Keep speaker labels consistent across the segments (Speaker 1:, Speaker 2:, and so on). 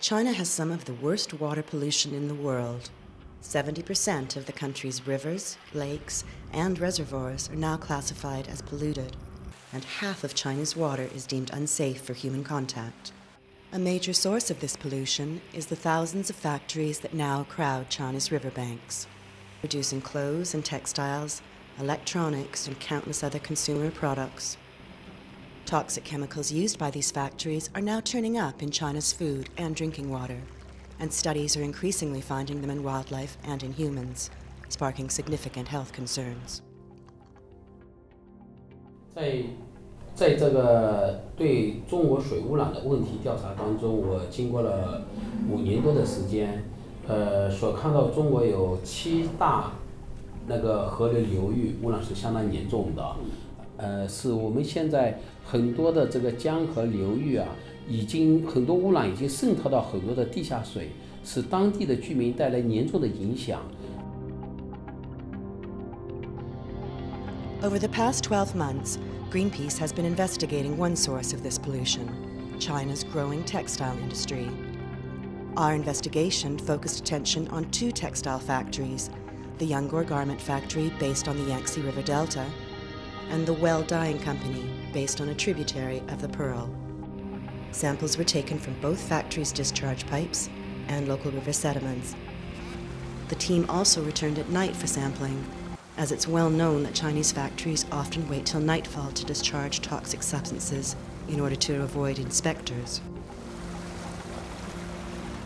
Speaker 1: China has some of the worst water pollution in the world. 70% of the country's rivers, lakes, and reservoirs are now classified as polluted, and half of China's water is deemed unsafe for human contact. A major source of this pollution is the thousands of factories that now crowd China's riverbanks, producing clothes and textiles, electronics, and countless other consumer products. Toxic chemicals used by these factories are now turning up in China's food and drinking water, and studies are increasingly finding them in wildlife and in humans, sparking significant health concerns.
Speaker 2: 在这个对中国水污染的问题调查当中，我经过了5年多的时间，所看到中国有7大那个河流流域污染是相当严重的。是我们现在很多的这个江河流域啊，已经很多污染已经渗透到很多的地下水，使当地的居民带来严重的影响。
Speaker 1: Over the past 12 months, Greenpeace has been investigating one source of this pollution, China's growing textile industry. Our investigation focused attention on 2 textile factories, the Youngor Garment Factory based on the Yangtze River Delta, and the Well Dyeing Company based on a tributary of the Pearl. Samples were taken from both factories' discharge pipes and local river sediments. The team also returned at night for sampling, as it's well known that Chinese factories often wait till nightfall to discharge toxic substances in order to avoid inspectors.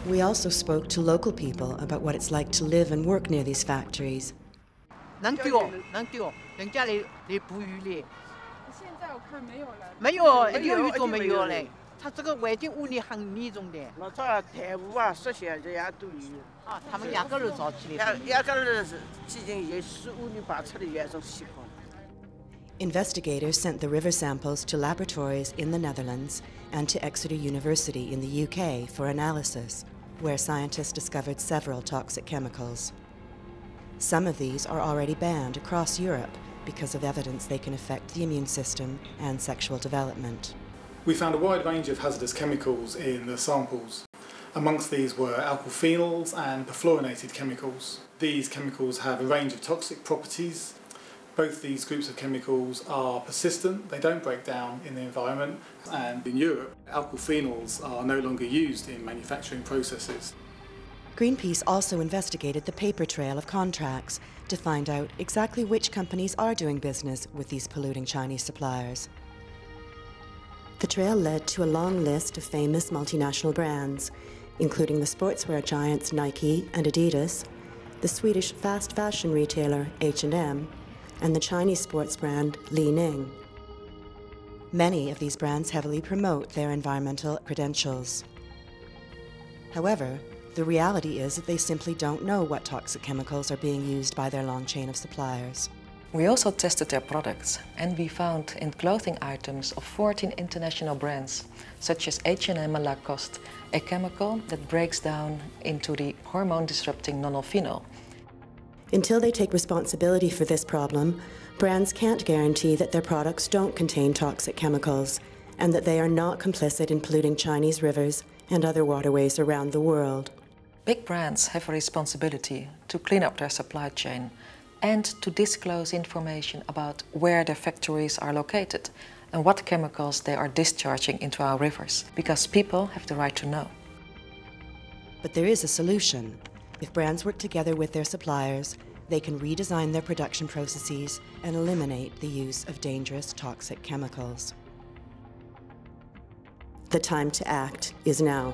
Speaker 1: We also spoke to local people about what it's like to live and work near these factories.
Speaker 3: 能丢，人家来捕鱼嘞。
Speaker 4: 现在我看没有了。
Speaker 3: 没有，一条鱼都没有嘞。它这个环境污染很严重的。
Speaker 5: 那这台污啊，这些人家都有。
Speaker 3: 啊，他们压根儿都造起来。
Speaker 5: 压根儿是已经有水污染把出的一种习惯。
Speaker 1: Investigators sent the river samples to laboratories in the Netherlands and to Exeter University in the UK for analysis, where scientists discovered several toxic chemicals. Some of these are already banned across Europe because of evidence they can affect the immune system and sexual development.
Speaker 6: We found a wide range of hazardous chemicals in the samples. Amongst these were alkyl phenols and perfluorinated chemicals. These chemicals have a range of toxic properties. Both these groups of chemicals are persistent, they don't break down in the environment, and in Europe, alkyl phenols are no longer used in manufacturing processes.
Speaker 1: Greenpeace also investigated the paper trail of contracts to find out exactly which companies are doing business with these polluting Chinese suppliers. The trail led to a long list of famous multinational brands, including the sportswear giants Nike and Adidas, the Swedish fast fashion retailer H&M, and the Chinese sports brand Li Ning. Many of these brands heavily promote their environmental credentials. However, the reality is that they simply don't know what toxic chemicals are being used by their long chain of suppliers.
Speaker 7: We also tested their products, and we found in clothing items of 14 international brands, such as H&M and Lacoste, a chemical that breaks down into the hormone-disrupting nonylphenol.
Speaker 1: Until they take responsibility for this problem, brands can't guarantee that their products don't contain toxic chemicals and that they are not complicit in polluting Chinese rivers and other waterways around the world.
Speaker 7: Big brands have a responsibility to clean up their supply chain and to disclose information about where their factories are located and what chemicals they are discharging into our rivers, because people have the right to know.
Speaker 1: But there is a solution. If brands work together with their suppliers, they can redesign their production processes and eliminate the use of dangerous toxic chemicals. The time to act is now.